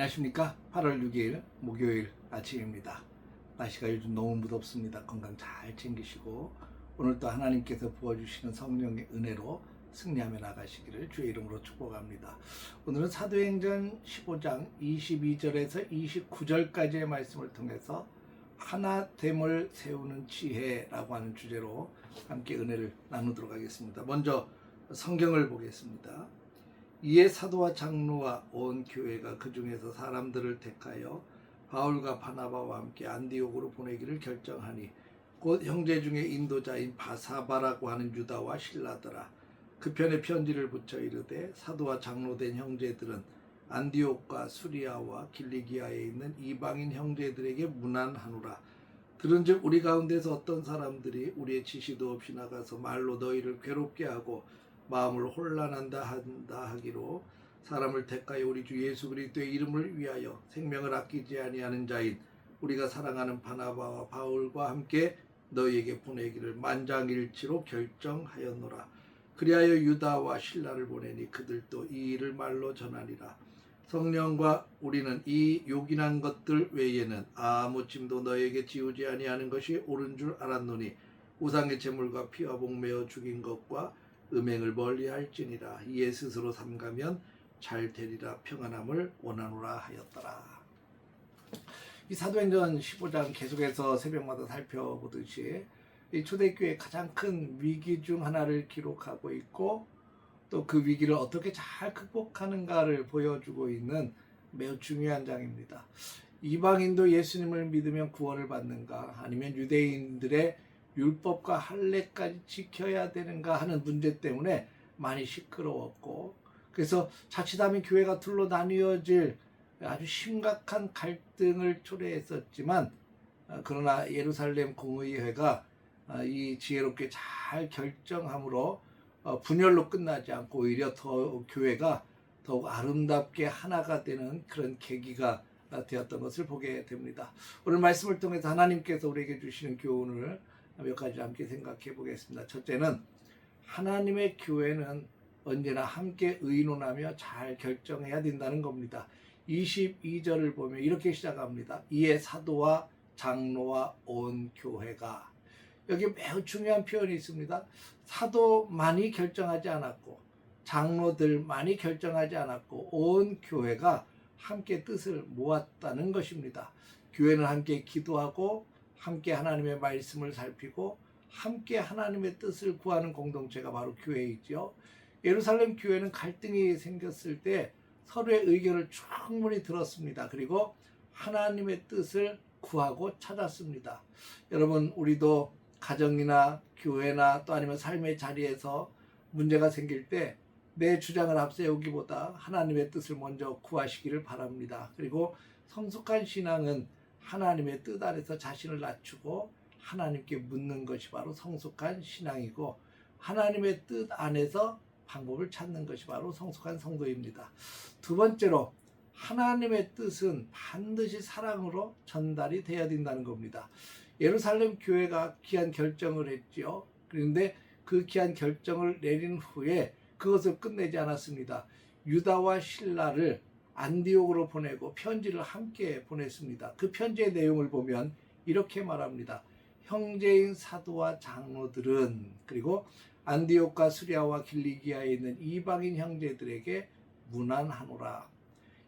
안녕하십니까. 8월 6일 목요일 아침입니다. 날씨가 요즘 너무 무덥습니다. 건강 잘 챙기시고 오늘 또 하나님께서 부어주시는 성령의 은혜로 승리하며 나가시기를 주의 이름으로 축복합니다. 오늘은 사도행전 15장 22절에서 29절까지의 말씀을 통해서 하나됨을 세우는 지혜라고 하는 주제로 함께 은혜를 나누도록 하겠습니다. 먼저 성경을 보겠습니다. 이에 사도와 장로와 온 교회가 그 중에서 사람들을 택하여 바울과 바나바와 함께 안디옥으로 보내기를 결정하니 곧 형제 중에 인도자인 바사바라고 하는 유다와 실라더라. 그 편에 편지를 붙여 이르되 사도와 장로된 형제들은 안디옥과 수리아와 길리기아에 있는 이방인 형제들에게 문안하노라. 들은즉 우리 가운데서 어떤 사람들이 우리의 지시도 없이 나가서 말로 너희를 괴롭게 하고 마음을 혼란한다 한다 하기로 사람을 택하여 우리 주 예수 그리스도의 이름을 위하여 생명을 아끼지 아니하는 자인 우리가 사랑하는 바나바와 바울과 함께 너희에게 보내기를 만장일치로 결정하였노라. 그리하여 유다와 실라를 보내니 그들도 이 일을 말로 전하니라. 성령과 우리는 이 요긴한 것들 외에는 아무 짐도 너희에게 지우지 아니하는 것이 옳은 줄 알았노니 우상의 제물과 피와 복매어 죽인 것과 음행을 멀리할지니라. 이에 스스로 삼가면 잘 되리라. 평안함을 원하노라 하였더라. 이 사도행전 15장 계속해서 새벽마다 살펴보듯이 이 초대교회의 가장 큰 위기 중 하나를 기록하고 있고 또 그 위기를 어떻게 잘 극복하는가를 보여주고 있는 매우 중요한 장입니다. 이방인도 예수님을 믿으면 구원을 받는가, 아니면 유대인들의 율법과 할례까지 지켜야 되는가 하는 문제 때문에 많이 시끄러웠고, 그래서 자칫하면 교회가 둘로 나뉘어질 아주 심각한 갈등을 초래했었지만, 그러나 예루살렘 공의회가 이 지혜롭게 잘 결정함으로 분열로 끝나지 않고 오히려 더 교회가 더욱 아름답게 하나가 되는 그런 계기가 되었던 것을 보게 됩니다. 오늘 말씀을 통해서 하나님께서 우리에게 주시는 교훈을 몇 가지 함께 생각해 보겠습니다. 첫째는 하나님의 교회는 언제나 함께 의논하며 잘 결정해야 된다는 겁니다. 22절을 보면 이렇게 시작합니다. 이에 사도와 장로와 온 교회가, 여기 매우 중요한 표현이 있습니다. 사도만이 결정하지 않았고 장로들만이 결정하지 않았고 온 교회가 함께 뜻을 모았다는 것입니다. 교회는 함께 기도하고 함께 하나님의 말씀을 살피고 함께 하나님의 뜻을 구하는 공동체가 바로 교회이죠. 예루살렘 교회는 갈등이 생겼을 때 서로의 의견을 충분히 들었습니다. 그리고 하나님의 뜻을 구하고 찾았습니다. 여러분, 우리도 가정이나 교회나 또 아니면 삶의 자리에서 문제가 생길 때 내 주장을 앞세우기보다 하나님의 뜻을 먼저 구하시기를 바랍니다. 그리고 성숙한 신앙은 하나님의 뜻 아래서 자신을 낮추고 하나님께 묻는 것이 바로 성숙한 신앙이고, 하나님의 뜻 안에서 방법을 찾는 것이 바로 성숙한 성도입니다. 두 번째로, 하나님의 뜻은 반드시 사랑으로 전달이 돼야 된다는 겁니다. 예루살렘 교회가 귀한 결정을 했지요. 그런데 그 귀한 결정을 내린 후에 그것을 끝내지 않았습니다. 유다와 실라를 안디옥으로 보내고 편지를 함께 보냈습니다. 그 편지의 내용을 보면 이렇게 말합니다. 형제인 사도와 장로들은, 그리고 안디옥과 수리아와 길리기아에 있는 이방인 형제들에게 문안하노라.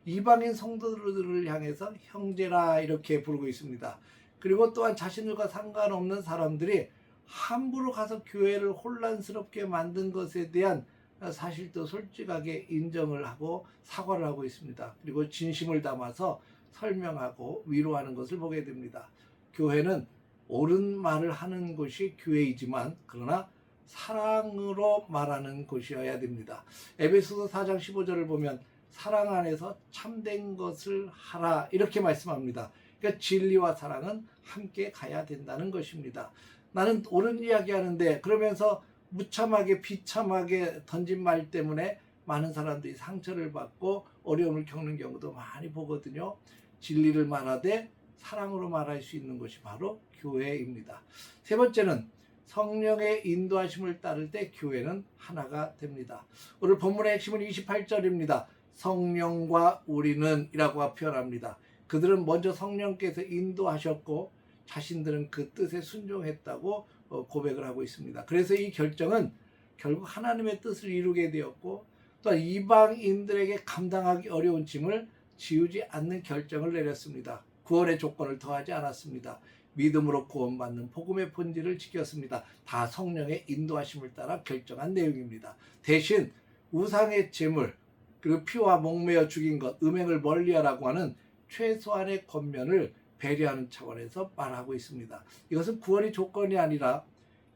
이방인 성도들을 향해서 형제라 이렇게 부르고 있습니다. 그리고 또한 자신들과 상관없는 사람들이 함부로 가서 교회를 혼란스럽게 만든 것에 대한 사실도 솔직하게 인정을 하고 사과를 하고 있습니다. 그리고 진심을 담아서 설명하고 위로하는 것을 보게 됩니다. 교회는 옳은 말을 하는 곳이 교회이지만 그러나 사랑으로 말하는 곳이어야 됩니다. 에베소서 4장 15절을 보면 사랑 안에서 참된 것을 하라 이렇게 말씀합니다. 그러니까 진리와 사랑은 함께 가야 된다는 것입니다. 나는 옳은 이야기 하는데 그러면서 무참하게 비참하게 던진 말 때문에 많은 사람들이 상처를 받고 어려움을 겪는 경우도 많이 보거든요. 진리를 말하되 사랑으로 말할 수 있는 것이 바로 교회입니다. 세 번째는 성령의 인도하심을 따를 때 교회는 하나가 됩니다. 오늘 본문의 핵심은 28절입니다. 성령과 우리는 이라고 표현합니다. 그들은 먼저 성령께서 인도하셨고 자신들은 그 뜻에 순종했다고 고백을 하고 있습니다. 그래서 이 결정은 결국 하나님의 뜻을 이루게 되었고 또 이방인들에게 감당하기 어려운 짐을 지우지 않는 결정을 내렸습니다. 구원의 조건을 더하지 않았습니다. 믿음으로 구원받는 복음의 본질을 지켰습니다. 다 성령의 인도하심을 따라 결정한 내용입니다. 대신 우상의 제물 그리고 피와 목매어 죽인 것, 음행을 멀리하라고 하는 최소한의 권면을 배려하는 차원에서 말하고 있습니다. 이것은 구원의 조건이 아니라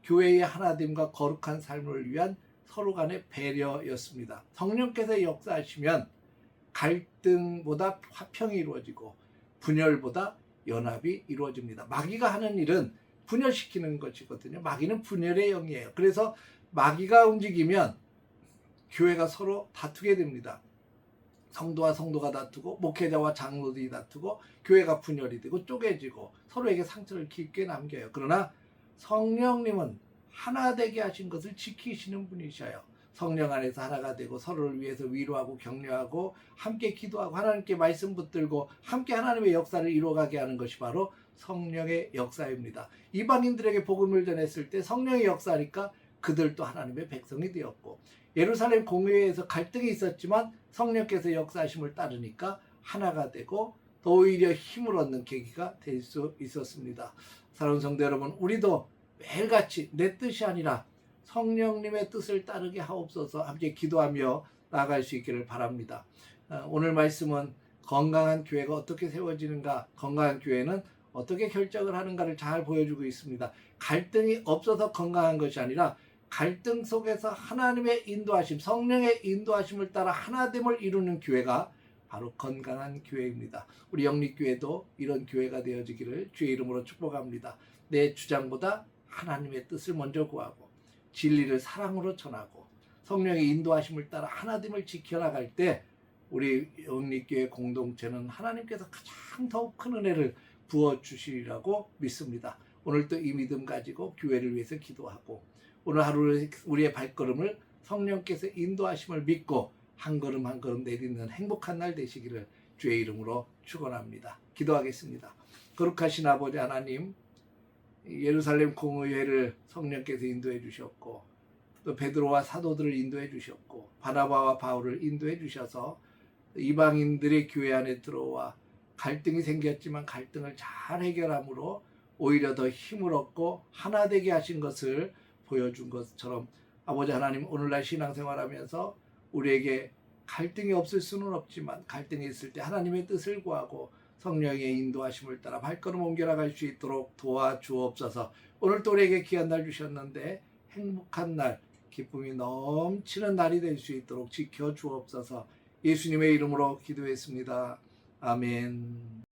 교회의 하나됨과 거룩한 삶을 위한 서로 간의 배려였습니다. 성령께서 역사하시면 갈등보다 화평이 이루어지고 분열보다 연합이 이루어집니다. 마귀가 하는 일은 분열시키는 것이거든요. 마귀는 분열의 영이에요. 그래서 마귀가 움직이면 교회가 서로 다투게 됩니다. 성도와 성도가 다투고 목회자와 장로들이 다투고 교회가 분열이 되고 쪼개지고 서로에게 상처를 깊게 남겨요. 그러나 성령님은 하나 되게 하신 것을 지키시는 분이셔요. 성령 안에서 하나가 되고 서로를 위해서 위로하고 격려하고 함께 기도하고 하나님께 말씀 붙들고 함께 하나님의 역사를 이루어가게 하는 것이 바로 성령의 역사입니다. 이방인들에게 복음을 전했을 때 성령의 역사니까 그들도 하나님의 백성이 되었고 예루살렘 공회에서 갈등이 있었지만 성령께서 역사하심을 따르니까 하나가 되고 더 오히려 힘을 얻는 계기가 될 수 있었습니다. 사랑하는 성도 여러분, 우리도 매일같이 내 뜻이 아니라 성령님의 뜻을 따르게 하옵소서 함께 기도하며 나아갈 수 있기를 바랍니다. 오늘 말씀은 건강한 교회가 어떻게 세워지는가, 건강한 교회는 어떻게 결정을 하는가를 잘 보여주고 있습니다. 갈등이 없어서 건강한 것이 아니라 갈등 속에서 하나님의 인도하심, 성령의 인도하심을 따라 하나됨을 이루는 교회가 바로 건강한 교회입니다. 우리 영립교회도 이런 교회가 되어지기를 주의 이름으로 축복합니다. 내 주장보다 하나님의 뜻을 먼저 구하고 진리를 사랑으로 전하고 성령의 인도하심을 따라 하나됨을 지켜나갈 때 우리 영립교회 공동체는 하나님께서 가장 더욱 큰 은혜를 부어주시리라고 믿습니다. 오늘도 이 믿음 가지고 교회를 위해서 기도하고 오늘 하루 우리의 발걸음을 성령께서 인도하심을 믿고 한 걸음 한 걸음 내딛는 행복한 날 되시기를 주의 이름으로 축원합니다. 기도하겠습니다. 거룩하신 아버지 하나님, 예루살렘 공의회를 성령께서 인도해 주셨고 또 베드로와 사도들을 인도해 주셨고 바나바와 바울을 인도해 주셔서 이방인들의 교회 안에 들어와 갈등이 생겼지만 갈등을 잘 해결함으로 오히려 더 힘을 얻고 하나 되게 하신 것을 보여준 것처럼 아버지 하나님, 오늘날 신앙생활하면서 우리에게 갈등이 없을 수는 없지만 갈등이 있을 때 하나님의 뜻을 구하고 성령의 인도하심을 따라 발걸음 옮겨 나갈 수 있도록 도와주옵소서. 오늘 또 우리에게 귀한 날 주셨는데 행복한 날, 기쁨이 넘치는 날이 될 수 있도록 지켜주옵소서. 예수님의 이름으로 기도했습니다. 아멘.